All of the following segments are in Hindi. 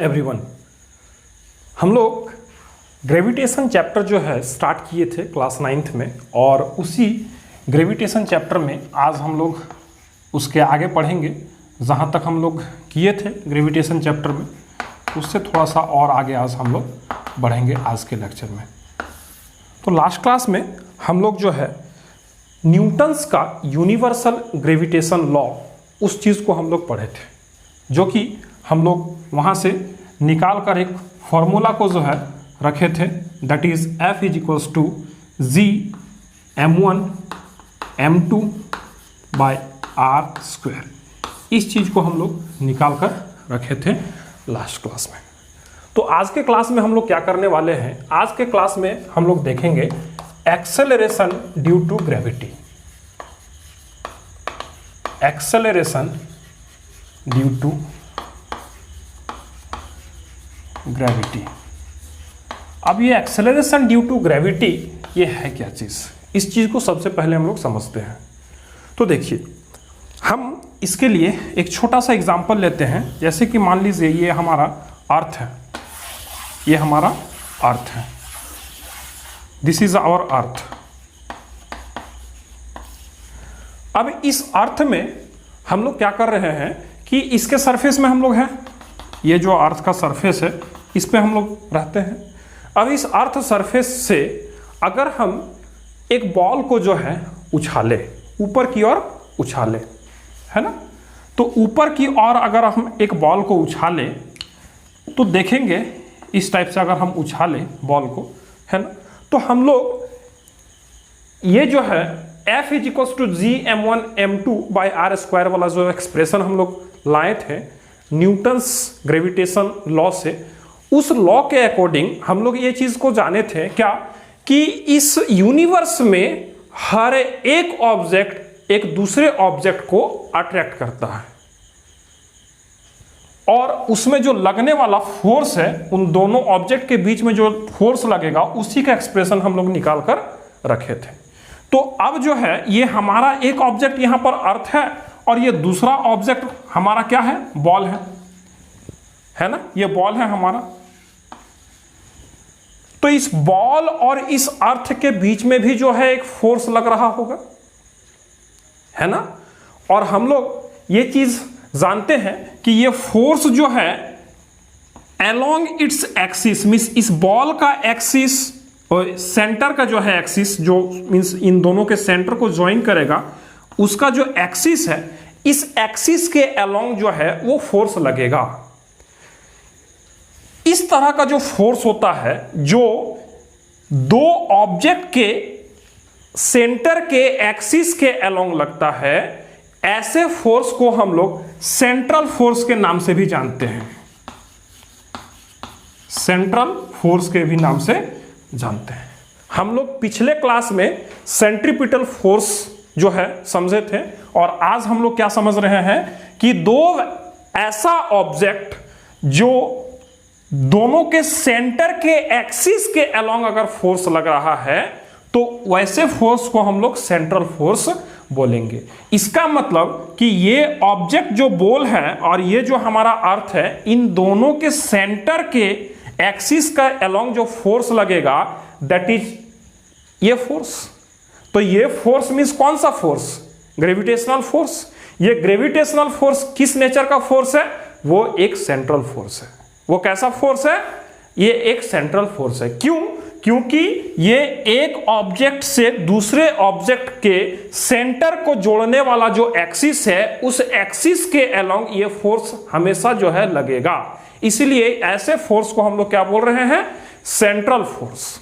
एवरीवन। हम लोग ग्रेविटेशन चैप्टर जो है स्टार्ट किए थे क्लास 9th में, और उसी ग्रेविटेशन चैप्टर में आज हम लोग उसके आगे पढ़ेंगे। जहाँ तक हम लोग किए थे ग्रेविटेशन चैप्टर में, उससे थोड़ा सा और आगे आज हम लोग बढ़ेंगे आज के लेक्चर में। तो लास्ट क्लास में हम लोग जो है न्यूटन्स का यूनिवर्सल ग्रेविटेशन लॉ, उस चीज़ को हम लोग पढ़े थे, जो कि हम लोग वहाँ से निकाल कर एक फॉर्मूला को जो है रखे थे, that is F is equals to G m1 m2 by R square. इस चीज़ को हम लोग निकाल कर रखे थे लास्ट क्लास में। तो आज के क्लास में हम लोग क्या करने वाले हैं, आज के क्लास में हम लोग देखेंगे acceleration due to gravity. Acceleration due to gravity. अब ये एक्सेलरेशन ड्यू टू ग्रेविटी ये है क्या चीज़, इस चीज़ को सबसे पहले हम लोग समझते हैं। तो देखिए, हम इसके लिए एक छोटा सा एग्जांपल लेते हैं। जैसे कि मान लीजिए ये हमारा अर्थ है, ये हमारा अर्थ है, दिस इज आवर अर्थ। अब इस अर्थ में हम लोग क्या कर रहे हैं कि इसके सरफेस में हम लोग हैं, ये जो अर्थ का सरफेस है इस पे हम लोग रहते हैं। अब इस अर्थ सरफेस से अगर हम एक बॉल को जो है उछाले, ऊपर की ओर उछाले, है ना, तो ऊपर की ओर अगर हम एक बॉल को उछाले तो देखेंगे इस टाइप से, अगर हम उछाले बॉल को, है ना, तो हम लोग ये जो है F is equals to G m1 m2 by R square वाला जो एक्सप्रेशन हम लोग लाए थे न्यूटन्स ग्रेविटेशन लॉ से, उस लॉ के अकॉर्डिंग हम लोग ये चीज को जाने थे क्या, कि इस यूनिवर्स में हर एक ऑब्जेक्ट एक दूसरे ऑब्जेक्ट को अट्रैक्ट करता है, और उसमें जो लगने वाला फोर्स है, उन दोनों ऑब्जेक्ट के बीच में जो फोर्स लगेगा उसी का एक्सप्रेशन हम लोग निकाल कर रखे थे। तो अब जो है ये हमारा एक ऑब्जेक्ट यहां पर अर्थ है, और ये दूसरा ऑब्जेक्ट हमारा क्या है, बॉल है ना, ये बॉल है हमारा। तो इस बॉल और इस अर्थ के बीच में भी जो है एक फोर्स लग रहा होगा, है ना, और हम लोग ये चीज जानते हैं कि ये फोर्स जो है अलोंग इट्स एक्सिस, मींस इस बॉल का एक्सिस और सेंटर का जो है एक्सिस, जो मींस इन दोनों के सेंटर को ज्वाइन करेगा, उसका जो एक्सिस है, इस एक्सिस के अलोंग जो है वो फोर्स लगेगा। इस तरह का जो फोर्स होता है, जो दो ऑब्जेक्ट के सेंटर के एक्सिस के अलोंग लगता है, ऐसे फोर्स को हम लोग सेंट्रल फोर्स के नाम से भी जानते हैं, सेंट्रल फोर्स के भी नाम से जानते हैं। हम लोग पिछले क्लास में सेंट्रीपिटल फोर्स जो है समझे थे, और आज हम लोग क्या समझ रहे हैं कि दो ऐसा ऑब्जेक्ट जो दोनों के सेंटर के एक्सिस के अलोंग अगर फोर्स लग रहा है, तो वैसे फोर्स को हम लोग सेंट्रल फोर्स बोलेंगे। इसका मतलब कि ये ऑब्जेक्ट जो बॉल है और ये जो हमारा अर्थ है, इन दोनों के सेंटर के एक्सिस का अलोंग जो फोर्स लगेगा, दैट इज ये फोर्स। तो ये फोर्स मींस कौन सा फोर्स, ग्रेविटेशनल फोर्स। ये ग्रेविटेशनल फोर्स किस नेचर का फोर्स है, वो एक सेंट्रल फोर्स है। वो कैसा फोर्स है, ये एक सेंट्रल फोर्स है। क्यों, क्योंकि ये एक ऑब्जेक्ट से दूसरे ऑब्जेक्ट के सेंटर को जोड़ने वाला जो एक्सिस है, उस एक्सिस के अलोंग ये फोर्स हमेशा जो है लगेगा। इसलिए ऐसे फोर्स को हम लोग क्या बोल रहे हैं, सेंट्रल फोर्स।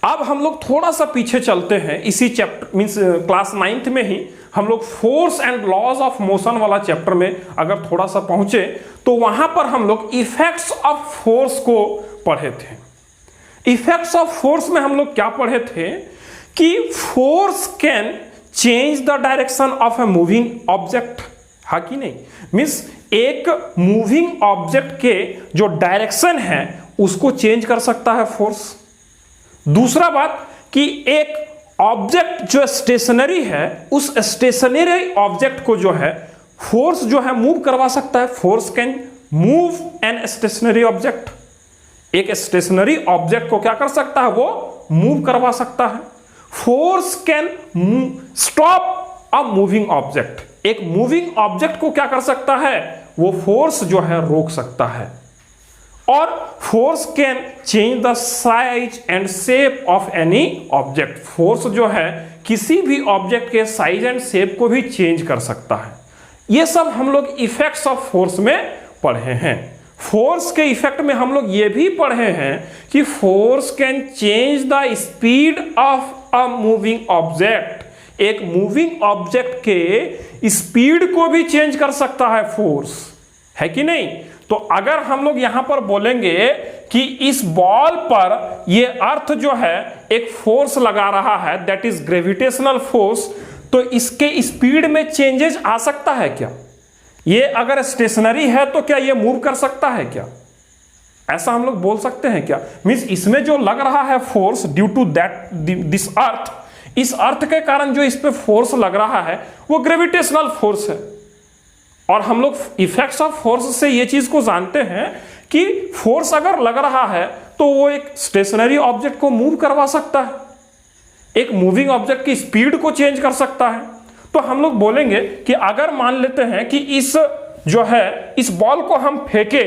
अब हम लोग थोड़ा सा पीछे चलते हैं, इसी चैप्टर मींस क्लास 9th में ही हम लोग force and laws of motion वाला चैप्टर में अगर थोड़ा सा पहुंचे, तो वहां पर हम लोग इफेक्ट्स ऑफ फोर्स को पढ़े थे। इफेक्ट्स ऑफ फोर्स में हम लोग क्या पढ़े थे कि force can change the direction of a moving object, हाँ कि नहीं, मींस एक मूविंग ऑब्जेक्ट के जो डायरेक्शन है उसको चेंज कर सकता है फोर्स। दूसरा बात कि एक ऑब्जेक्ट जो स्टेशनरी है, उस स्टेशनरी ऑब्जेक्ट को जो है फोर्स जो है मूव करवा सकता है, force can move an stationary object, एक स्टेशनरी ऑब्जेक्ट को क्या कर सकता है, वो मूव करवा सकता है। Force can stop a moving object, एक मूविंग ऑब्जेक्ट को क्या कर सकता है, वो फोर्स जो है रोक सकता है। और force can change the size and shape of any object, force जो है किसी भी ऑब्जेक्ट के साइज एंड शेप को भी चेंज कर सकता है। ये सब हम लोग इफेक्ट्स ऑफ फोर्स में पढ़े हैं। फोर्स के इफेक्ट में हम लोग ये भी पढ़े हैं कि force can change the speed of a moving object, एक मूविंग ऑब्जेक्ट के स्पीड को भी चेंज कर सकता है फोर्स, है कि नहीं। तो अगर हम लोग यहां पर बोलेंगे कि इस बॉल पर ये अर्थ जो है एक फोर्स लगा रहा है, दैट इज ग्रेविटेशनल फोर्स, तो इसके स्पीड में चेंजेस आ सकता है क्या? ये अगर स्टेशनरी है तो क्या ये मूव कर सकता है क्या? ऐसा हम लोग बोल सकते हैं क्या? मींस इसमें जो लग रहा है force due to that this earth, इस अर्थ के कारण जो इस पे फोर्स लग रहा है वो ग्रेविटेशनल फोर्स है। और हम लोग इफेक्ट्स ऑफ फोर्स से ये चीज को जानते हैं कि फोर्स अगर लग रहा है तो वो एक स्टेशनरी ऑब्जेक्ट को मूव करवा सकता है, एक मूविंग ऑब्जेक्ट की स्पीड को चेंज कर सकता है। तो हम लोग बोलेंगे कि अगर मान लेते हैं कि इस जो है इस बॉल को हम फेंके,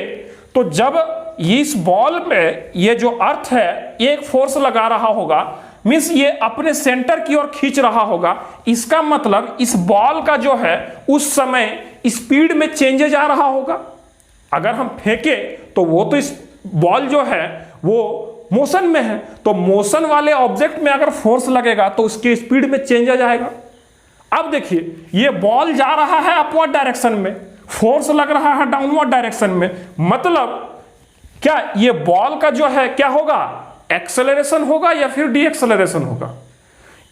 तो जब इस बॉल में ये जो अर्थ है ये एक फोर्स लगा रहा होगा, मींस ये अपने सेंटर की ओर खींच रहा होगा, इसका मतलब इस बॉल का जो है उस समय स्पीड में चेंजेज आ रहा होगा। अगर हम फेंके तो वो तो इस बॉल जो है वो मोशन में है, तो मोशन वाले ऑब्जेक्ट में अगर फोर्स लगेगा तो उसकी स्पीड में चेंज आ जाएगा। अब देखिए ये बॉल जा रहा है अपवर्ड डायरेक्शन में, फोर्स लग रहा है डाउनवर्ड डायरेक्शन में, मतलब क्या ये बॉल का जो है क्या होगा, एक्सेलरेशन होगा या फिर डी एक्सेलरेशन होगा।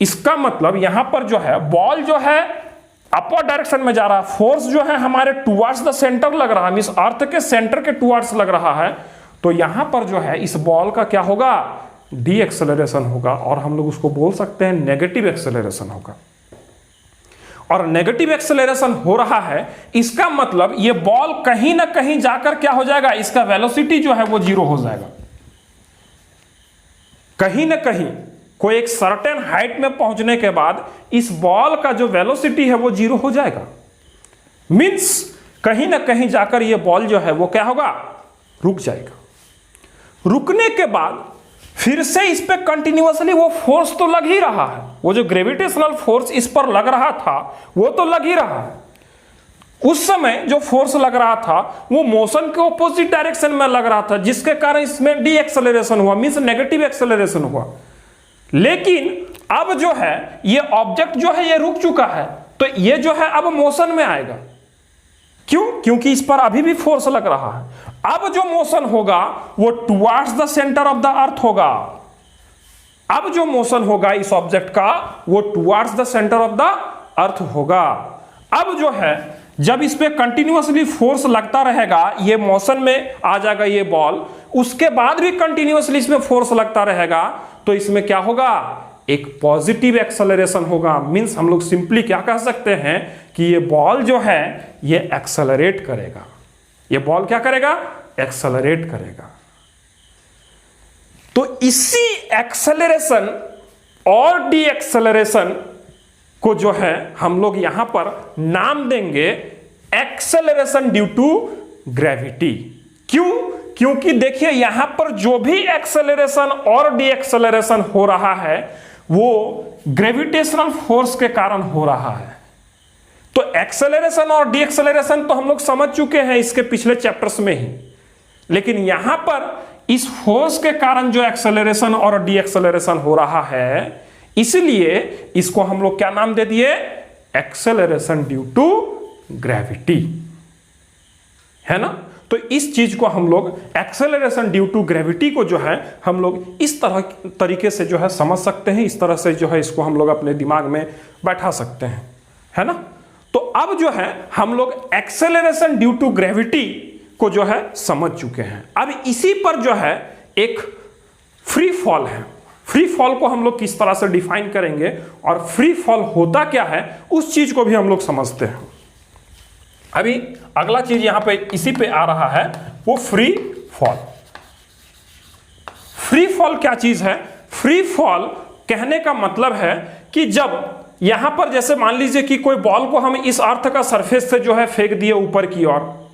इसका मतलब यहां पर जो है बॉल जो है अपवर्ड डायरेक्शन में जा रहा है, फोर्स जो है हमारे टुवर्ड्स द सेंटर लग रहा है, मींस अर्थ के सेंटर के टुवर्ड्स लग रहा है, तो यहां पर जो है इस बॉल का क्या होगा, डी एक्सेलरेशन होगा, और हम लोग उसको बोल सकते हैं नेगेटिव एक्सेलरेशन होगा। और नेगेटिव एक्सेलरेशन हो रहा है, इसका मतलब ये बॉल कहीं ना कहीं जाकर क्या हो जाएगा, इसका वेलोसिटी जो है वो जीरो हो जाएगा। कहीं ना कहीं कोई एक सर्टेन हाइट में पहुंचने के बाद इस बॉल का जो वेलोसिटी है वो जीरो हो जाएगा। मींस कहीं ना कहीं जाकर ये बॉल जो है वो क्या होगा, रुक जाएगा। रुकने के बाद फिर से इस पे कंटिन्यूअसली वो फोर्स तो लग ही रहा है, वो जो ग्रेविटेशनल फोर्स इस पर लग रहा था वो तो लग ही रहा है। उस समय जो फोर्स लग रहा था वो मोशन के ऑपोजिट डायरेक्शन में लग रहा था, जिसके कारण इसमें डी एक्सेलरेशन हुआ, मींस नेगेटिव एक्सेलरेशन हुआ। लेकिन अब जो है ये ऑब्जेक्ट जो है ये रुक चुका है, तो ये जो है अब मोशन में आएगा। क्यों? क्योंकि इस पर अभी भी फोर्स लग रहा है। अब जो मोशन होगा वो towards the centre of the earth होगा। अब जो मोशन होगा इस ऑब्जेक्ट का वो towards the centre of the earth होगा। अब जो है जब इस पे कंटिन्यूअसली फोर्स लगता रहेगा, ये मोशन में आ जाएगा ये बॉल, उसके बाद भी कंटिन्यूअसली इसमें फोर्स लगता रहेगा, तो इसमें क्या होगा, एक पॉजिटिव एक्सेलरेशन होगा। मींस हम लोग सिंपली क्या कह सकते हैं कि ये बॉल जो है ये एक्सेलरेट करेगा। ये बॉल क्या करेगा, एक्सेलरेट करेगा। तो इसी एक्सेलरेशन और डी एक्सेलरेशन को जो है हम लोग यहां पर नाम देंगे एक्सेलरेशन ड्यू टू ग्रेविटी। क्यों? क्योंकि देखिए यहां पर जो भी एक्सेलरेशन और डी एक्सेलरेशन हो रहा है वो ग्रेविटेशनल फोर्स के कारण हो रहा है। तो एक्सेलरेशन और डी एक्सेलरेशन तो हम लोग समझ चुके हैं इसके पिछले चैप्टर्स में ही, लेकिन यहां पर इस फोर्स के कारण जो एक्सेलरेशन और डी एक्सेलरेशन हो रहा है, इसलिए इसको हम लोग क्या नाम दे दिए, एक्सेलरेशन ड्यू टू ग्रेविटी, है ना। तो इस चीज को हम लोग एक्सेलरेशन ड्यू टू ग्रेविटी को जो है हम लोग इस तरीके से जो है समझ सकते हैं, इस तरह से जो है इसको हम लोग अपने दिमाग में बैठा सकते हैं, है ना। तो अब जो है हम लोग एक्सेलरेशन ड्यू टू ग्रेविटी को जो है समझ चुके हैं। अब इसी पर जो है एक फ्री फॉल है, फ्री फॉल को हम लोग किस तरह से डिफाइन करेंगे और फ्री फॉल होता क्या है उस चीज को भी हम लोग समझते हैं। अभी अगला चीज यहां पे इसी पे आ रहा है, वो फ्री फॉल। फ्री फॉल क्या चीज है? फ्री फॉल कहने का मतलब है कि जब यहां पर जैसे मान लीजिए कि कोई बॉल को हम इस अर्थ का सरफेस से जो है फेंक दिए ऊपर की ओर,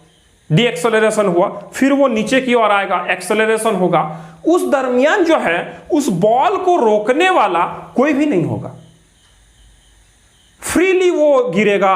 डी एक्सेलरेशन हुआ, फिर वो नीचे की ओर आएगा, एक्सेलरेशन होगा, उस दरमियान जो है उस बॉल को रोकने वाला कोई भी नहीं होगा, फ्रीली वो गिरेगा,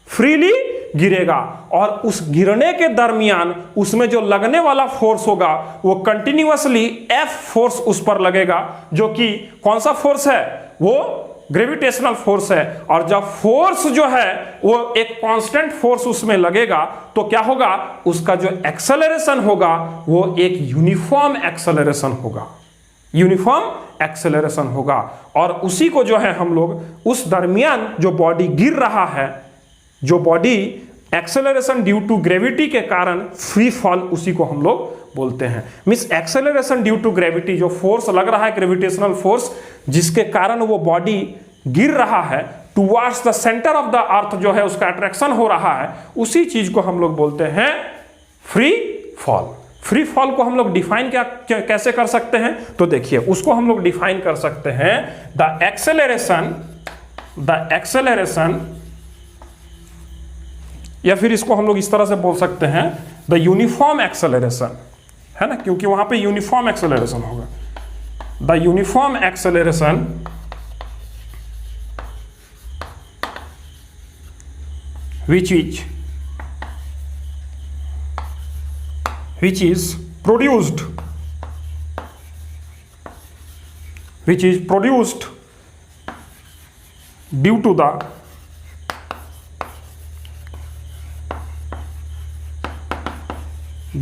फ्रीली गिरेगा। और उस गिरने के दरमियान उसमें जो लगने वाला फोर्स होगा वो कंटिन्यूअसली F फोर्स उस पर लगेगा, जो कि कौन सा फोर्स है? वो ग्रेविटेशनल फोर्स है। और जब फोर्स जो है वो एक कांस्टेंट फोर्स उसमें लगेगा तो क्या होगा? उसका जो एक्सेलरेशन होगा वो एक यूनिफॉर्म एक्सेलरेशन होगा, यूनिफॉर्म एक्सेलरेशन होगा। और उसी को जो है हम लोग उस दरमियान जो बॉडी गिर रहा है, जो body acceleration due to gravity के कारण फ्री फॉल, उसी को हम लोग बोलते हैं। Means acceleration due to gravity, जो फोर्स लग रहा है ग्रेविटेशनल फोर्स, जिसके कारण वो बॉडी गिर रहा है towards the centre of the earth, जो है उसका अट्रैक्शन हो रहा है, उसी चीज को हम लोग बोलते हैं फ्री फॉल। फ्री फॉल को हम लोग डिफाइन कैसे कर सकते हैं? तो देखिए, उसको हम लोग डिफाइन कर सकते हैं, द एक्सेलरेशन, या फिर इसको हम लोग इस तरह से बोल सकते हैं द यूनिफॉर्म एक्सेलरेशन, है ना, क्योंकि वहां पे यूनिफॉर्म एक्सेलरेशन होगा। The uniform acceleration which is produced due to the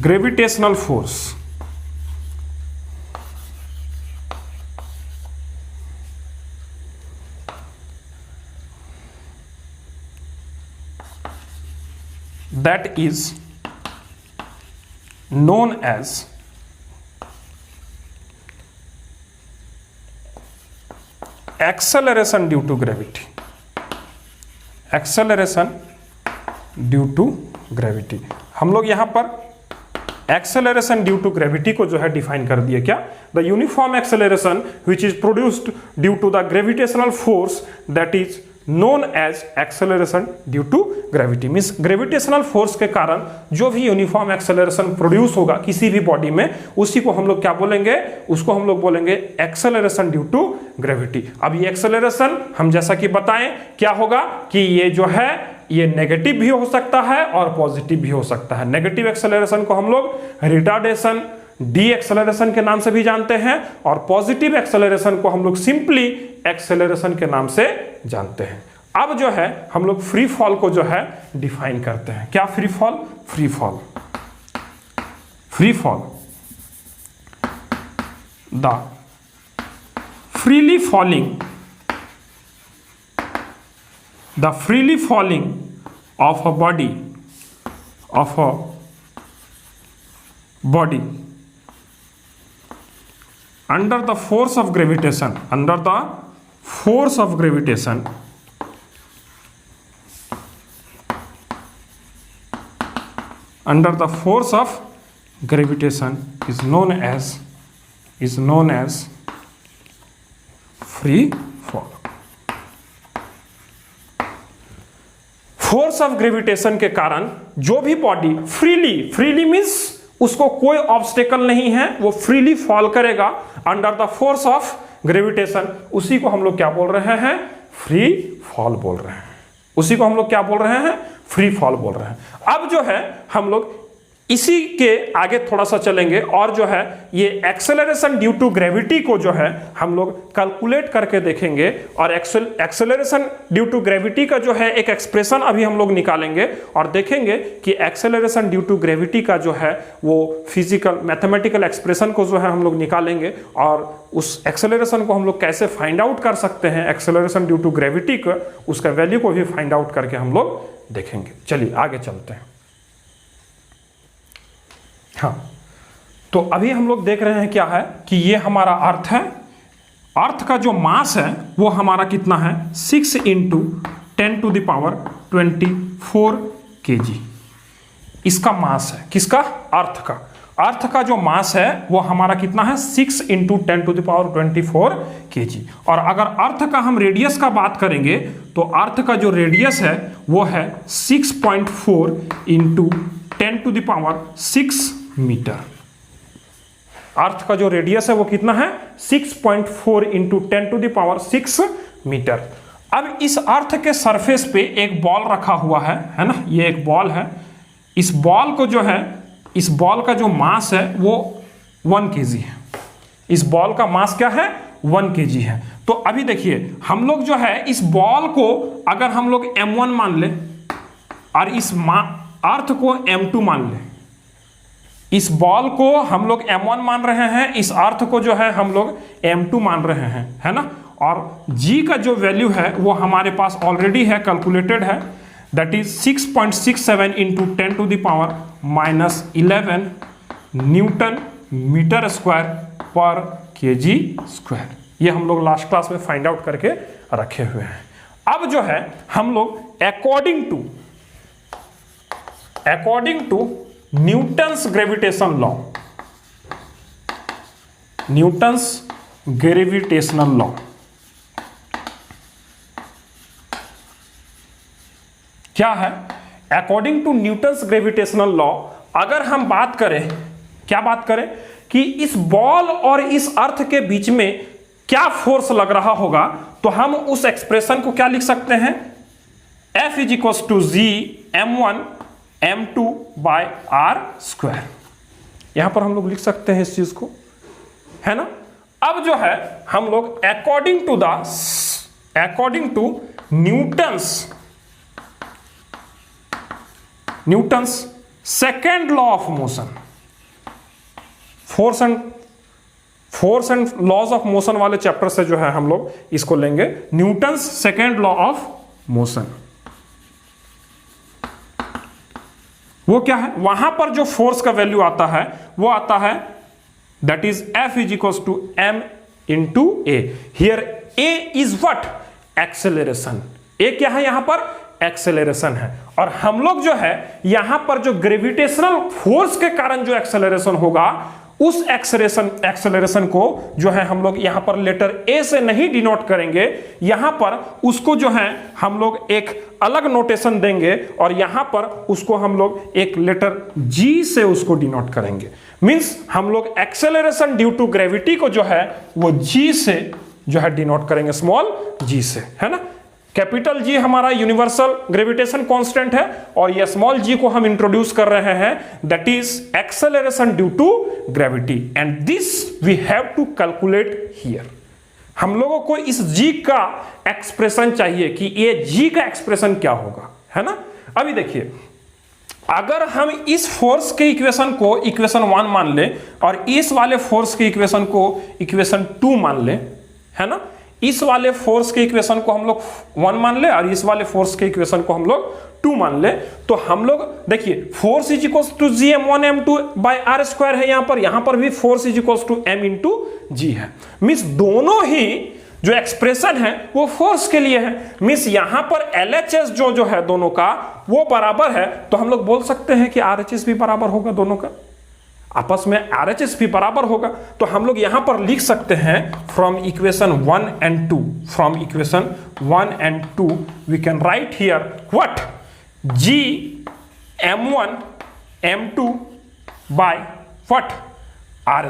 gravitational force, that is known as acceleration due to gravity, acceleration due to gravity। हम लोग यहां पर एक्सेलरेशन ड्यू टू ग्रेविटी को जो है डिफाइन कर दिया, क्या? The uniform acceleration which is produced due to the gravitational force that is known as acceleration due to gravity. Means gravitational force के कारण जो भी यूनिफॉर्म एक्सेलरेशन प्रोड्यूस होगा किसी भी बॉडी में, उसी को हम लोग क्या बोलेंगे? उसको हम लोग बोलेंगे एक्सेलरेशन ड्यू टू ग्रेविटी। अब ये एक्सेलरेशन हम जैसा कि बताएं क्या होगा कि ये जो है ये नेगेटिव भी हो सकता है और पॉजिटिव भी हो सकता है। नेगेटिव एक्सेलरेशन को हम लोग रिटार्डेशन, डी एक्सेलरेशन के नाम से भी जानते हैं, और पॉजिटिव एक्सेलरेशन को हम लोग सिंपली एक्सेलरेशन के नाम से जानते हैं। अब जो है हम लोग फ्री फॉल को जो है डिफाइन करते हैं। क्या free fall? Free fall the freely falling of a body under the force of gravitation, under the force of gravitation is known as free fall। Force of gravitation के कारण जो भी बॉडी फ्रीली मींस उसको कोई ऑब्स्टेकल नहीं है, वो फ्रीली फॉल करेगा under the force of gravitation, उसी को हम लोग क्या बोल रहे हैं? फ्री फॉल बोल रहे हैं। उसी को हम लोग क्या बोल रहे हैं? फ्री फॉल बोल रहे हैं। अब जो है हम लोग इसी के आगे थोड़ा सा चलेंगे और जो है ये एक्सेलरेशन ड्यू टू ग्रेविटी को जो है हम लोग कैलकुलेट करके देखेंगे, और एक्सेलरेशन ड्यू टू ग्रेविटी का जो है एक एक्सप्रेशन अभी हम लोग निकालेंगे और देखेंगे कि एक्सेलरेशन ड्यू टू ग्रेविटी का जो है वो फिजिकल मैथमेटिकल एक्सप्रेशन को जो है हम लोग निकालेंगे, और उस एक्सेलरेशन को हम लोग कैसे फाइंड आउट कर सकते हैं, एक्सेलरेशन ड्यू टू ग्रेविटी का उसका वैल्यू को भी फाइंड आउट करके हम लोग देखेंगे। चलिए आगे चलते हैं। हाँ, तो अभी हम लोग देख रहे हैं क्या है कि ये हमारा अर्थ है। अर्थ का जो मास है वो हमारा कितना है? 6 × 10⁻24 kg इसका मास है। किसका? अर्थ का। अर्थ का जो मास है वो हमारा कितना है? 6 × 10⁻24 kg। और अगर अर्थ का हम रेडियस का बात करेंगे तो अर्थ का जो रेडियस है वो है 6.4 × 10⁻6 मीटर। अर्थ का जो रेडियस है वो कितना है? 6.4 × 10⁻6 मीटर। अब इस अर्थ के सरफेस पे एक बॉल रखा हुआ है ना, ये एक बॉल है। इस बॉल को जो है, इस बॉल का जो मास है वो 1 kg है। इस बॉल का मास क्या है? 1 kg है। तो अभी देखिए हम लोग जो है इस बॉल को अगर हम लोग m1 मान ले और इस अर्थ को m2 मान ले, इस बॉल को हम लोग m1 मान रहे हैं, इस अर्थ को जो है हम लोग m2 मान रहे हैं, है ना। और g का जो वैल्यू है वो हमारे पास ऑलरेडी है, कैलकुलेटेड है, that is 6.67 × 10⁻11 newton metre square per kg square. ये हम लोग लास्ट क्लास में फाइंड आउट करके रखे हुए हैं। अब जो है हम लोग according to Newton's gravitation law, Newton's gravitational law क्या है? According to Newton's gravitational law अगर हम बात करें, क्या बात करें कि इस बॉल और इस अर्थ के बीच में क्या फोर्स लग रहा होगा, तो हम उस एक्सप्रेशन को क्या लिख सकते हैं? F = G m1 m2 by r²। यहां पर हम लोग लिख सकते हैं इस चीज को, है ना। अब जो है हम लोग according to Newton's second law of motion, force and laws of motion वाले चैप्टर से जो है हम लोग इसको लेंगे, Newton's second law of motion. वो क्या है? वहां पर जो फोर्स का वैल्यू आता है वो आता है that is F = m × a। Here a is what? Acceleration. a क्या है? यहां पर एक्सेलरेशन है। और हम लोग जो है यहां पर जो ग्रेविटेशनल फोर्स के कारण जो एक्सेलरेशन होगा, उस एक्सेलरेशन को जो है हम लोग यहां पर लेटर A से नहीं डिनोट करेंगे, यहां पर उसको जो है हम लोग एक अलग नोटेशन देंगे और यहां पर उसको हम लोग एक लेटर G से उसको डिनोट करेंगे। मींस हम लोग एक्सेलरेशन ड्यू टू ग्रेविटी को जो है वो G से जो है डिनोट करेंगे, स्मॉल g से, है ना। कैपिटल G हमारा यूनिवर्सल ग्रेविटेशन कांस्टेंट है और ये स्मॉल g को हम इंट्रोड्यूस कर रहे हैं, that is acceleration due to gravity, and this we have to calculate here. हम लोगों को इस g का एक्सप्रेशन चाहिए कि ये g का एक्सप्रेशन क्या होगा, है ना। अभी देखिए अगर हम इस फोर्स के इक्वेशन को इक्वेशन 1 मान ले और इस वाले फोर्स के इक्वेशन को इक्वेशन 2 मान ले, है ना। इस वाले फोर्स के इक्वेशन को हम लोग 1 मान ले और इस वाले फोर्स के इक्वेशन को हम लोग 2 मान ले, तो हम लोग देखिए force = G m1 m2 by r² है। यहां पर भी फोर्स = m × g है। मींस दोनों ही जो एक्सप्रेशन है वो फोर्स के लिए है। मींस यहां पर LHS जो है दोनों का वो बराबर है, तो हम लोग बोल सकते हैं कि RHS भी बराबर होगा, दोनों का आपस में RHS भी बराबर होगा। तो हम लोग यहां पर लिख सकते हैं from equation 1 and 2, from equation 1 and 2 we can write here what? G m1 m2 by what? r²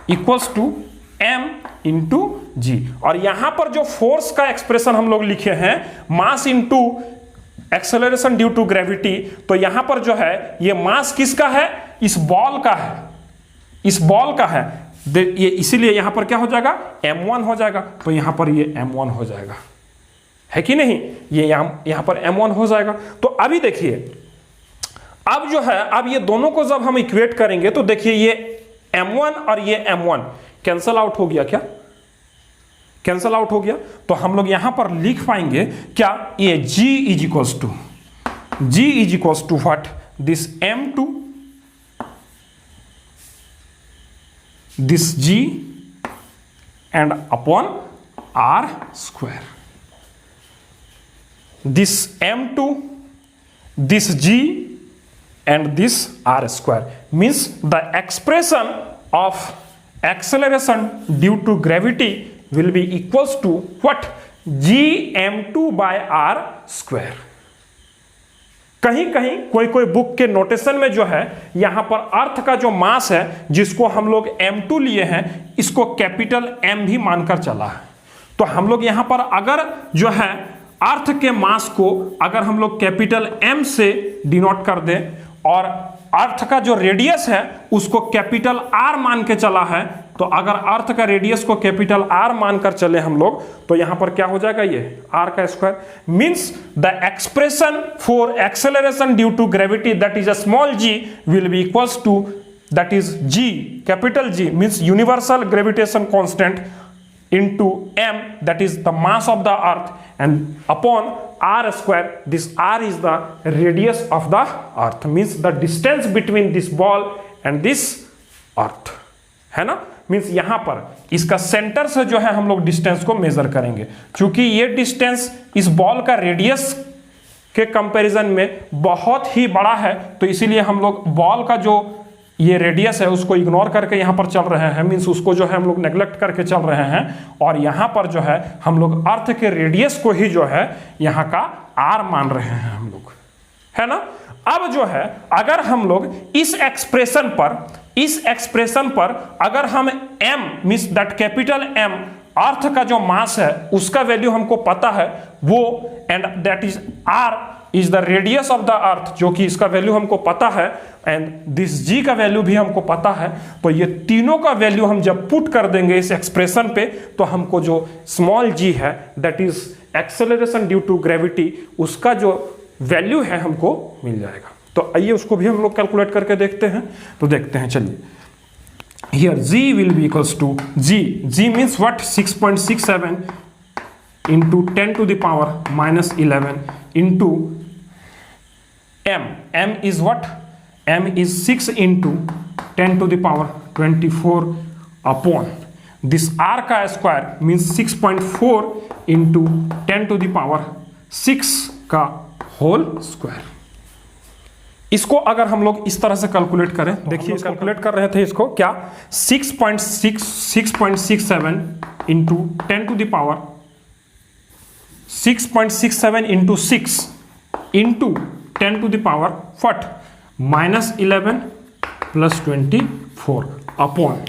= m × g। और यहां पर जो फोर्स का एक्सप्रेशन हम लोग लिखे हैं mass into acceleration due to gravity, तो यहां पर जो है ये मास किसका है? इस बॉल का है, इस बॉल का है। ये इसीलिए यहां पर क्या हो जाएगा? m1 हो जाएगा। तो यहां पर ये m1 हो जाएगा, है कि नहीं? ये यहां पर m1 हो जाएगा। तो अभी देखिए अब जो है, अब ये दोनों को जब हम इक्वेट करेंगे तो देखिए ये m1 और ये m1 कैंसल आउट हो गया। क्या कैंसल आउट हो गया? तो हम लोग यहां पर लिख पाएंगे क्या? ये G = what? This m2, this G and upon r²। This m2, this g and this r square, means the expression of acceleration due to gravity will be equals to what? gm2 by r square. कहीं कहीं कोई कोई बुक के नोटेशन में जो है यहां पर अर्थ का जो मास है जिसको हम लोग m2 लिए हैं इसको कैपिटल M भी मानकर चला है। तो हम लोग यहां पर अगर जो है अर्थ के मास को अगर हम लोग कैपिटल M से डिनोट कर दें और अर्थ का जो रेडियस है उसको कैपिटल R मान के चला है, तो अगर अर्थ का रेडियस को कैपिटल R मानकर चले हम लोग तो यहां पर क्या हो जाएगा? ये R का square, means the expression for acceleration due to gravity that is a small g will be equals to that is g capital G means universal gravitation constant into m, that is the mass of the earth, and upon r square, this r is the radius of the earth, means the distance between this ball and this earth, है ना? मीन्स यहां पर इसका सेंटर से जो है हम लोग डिस्टेंस को मेजर करेंगे, क्योंकि ये डिस्टेंस इस बॉल का रेडियस के कंपैरिजन में बहुत ही बड़ा है, तो इसीलिए हम लोग बॉल का जो ये रेडियस है उसको इग्नोर करके यहाँ पर चल रहे हैं, मीन्स उसको जो है हम लोग नेग्लेक्ट करके चल रहे हैं, और यहाँ पर जो है हम लोग अर्थ के रेडियस को ही जो है यहाँ का r मान रहे हैं हम लोग, है ना? अब जो है अगर हम लोग इस एक्सप्रेशन पर अगर हम m means that capital M अर्थ का जो मास है उसका वैल्यू हमको पता है वो, and that is r is the radius of the earth, जो कि इसका वैल्यू हमको पता है, एंड दिस g का वैल्यू भी हमको पता है, तो ये तीनों का वैल्यू हम जब पुट कर देंगे इस एक्सप्रेशन पे तो हमको जो स्मॉल g है that is acceleration due to gravity उसका जो वैल्यू है हमको मिल जाएगा। तो आइए उसको भी हम लोग कैलकुलेट करके देखते हैं। तो देखते हैं, चलिए। Here g will be equals to g means what? 6.67 into 10 to the power minus 11 into m is what? M is 6 into 10 to the power 24 upon this r का square means 6.4 into 10 to the power 6 का होल स्क्वायर। इसको अगर हम लोग इस तरह से कैलकुलेट करें, देखिए कैलकुलेट कर रहे थे इसको क्या, 6.67 into 10 to the power 6.67 into 6 into 10 to the power फट -11 प्लस 24 अपॉन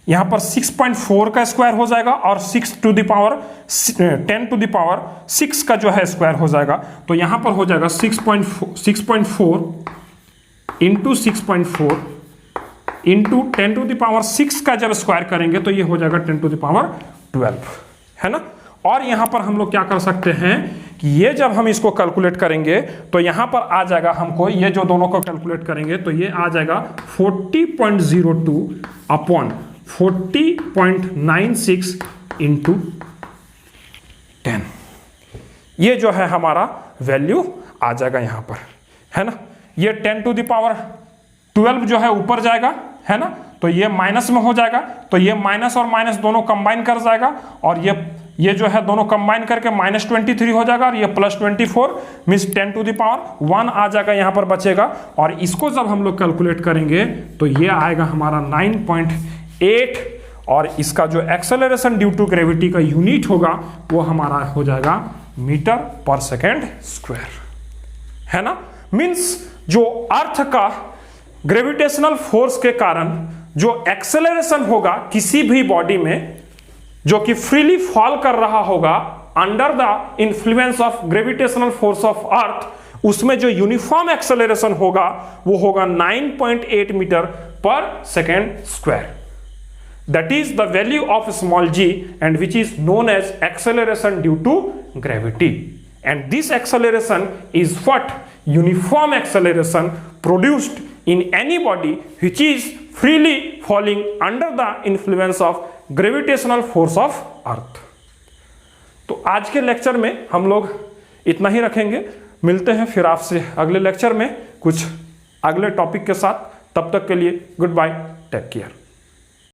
यहां पर 6.4 का स्क्वायर हो जाएगा और 6 to the power 10 to the power 6 का जो है स्क्वायर हो जाएगा, तो यहां पर हो जाएगा 6.4 into 6.4 into 10 to the power 6 का जब स्क्वायर करेंगे तो ये हो जाएगा 10 टू द पावर 12, है ना। और यहां पर हम लोग क्या कर सकते हैं कि ये जब हम इसको कैलकुलेट करेंगे तो यहां पर आ जाएगा हमको, ये जो दोनों को कैलकुलेट करेंगे तो ये आ जाएगा 40.02 अपॉन 40.96 इंटू 10, ये जो है हमारा वैल्यू आ जाएगा यहां पर, है ना। ये 10 टू द पावर 12 जो है ऊपर जाएगा, है ना, तो ये माइनस में हो जाएगा, तो ये माइनस और माइनस दोनों कंबाइन कर जाएगा और ये जो है दोनों कंबाइन करके -23 हो जाएगा और ये +24 मीन्स 10 टू द पावर 1 आ जाएगा, यहाँ पर बचेगा। और इसको जब हम लोग कैलकुलेट करेंगे तो ये आएगा हमारा 9.8 और इसका जो एक्सेलरेशन ड्यू टू ग्रेविटी का यूनिट होगा वो हमारा हो जाएगा मीटर पर सेकेंड स्क्वायर, है ना। मीन्स जो अर्थ का ग्रेविटेशनल फोर्स के कारण जो एक्सेलरेशन होगा किसी भी बॉडी में जो कि फ्रीली फॉल कर रहा होगा under the influence of gravitational force of earth, उसमें जो यूनिफॉर्म एक्सेलरेशन होगा वो होगा 9.8 मीटर पर second square. That is the value of small g and which is known as acceleration due to gravity. And this acceleration is what? Uniform acceleration produced in any body which is freely falling under the influence of gravitational force of earth. तो आज के लेक्चर में हम लोग इतना ही रखेंगे, मिलते हैं फिर आपसे अगले लेक्चर में कुछ अगले टॉपिक के साथ। तब तक के लिए गुड बाय, टेक केयर।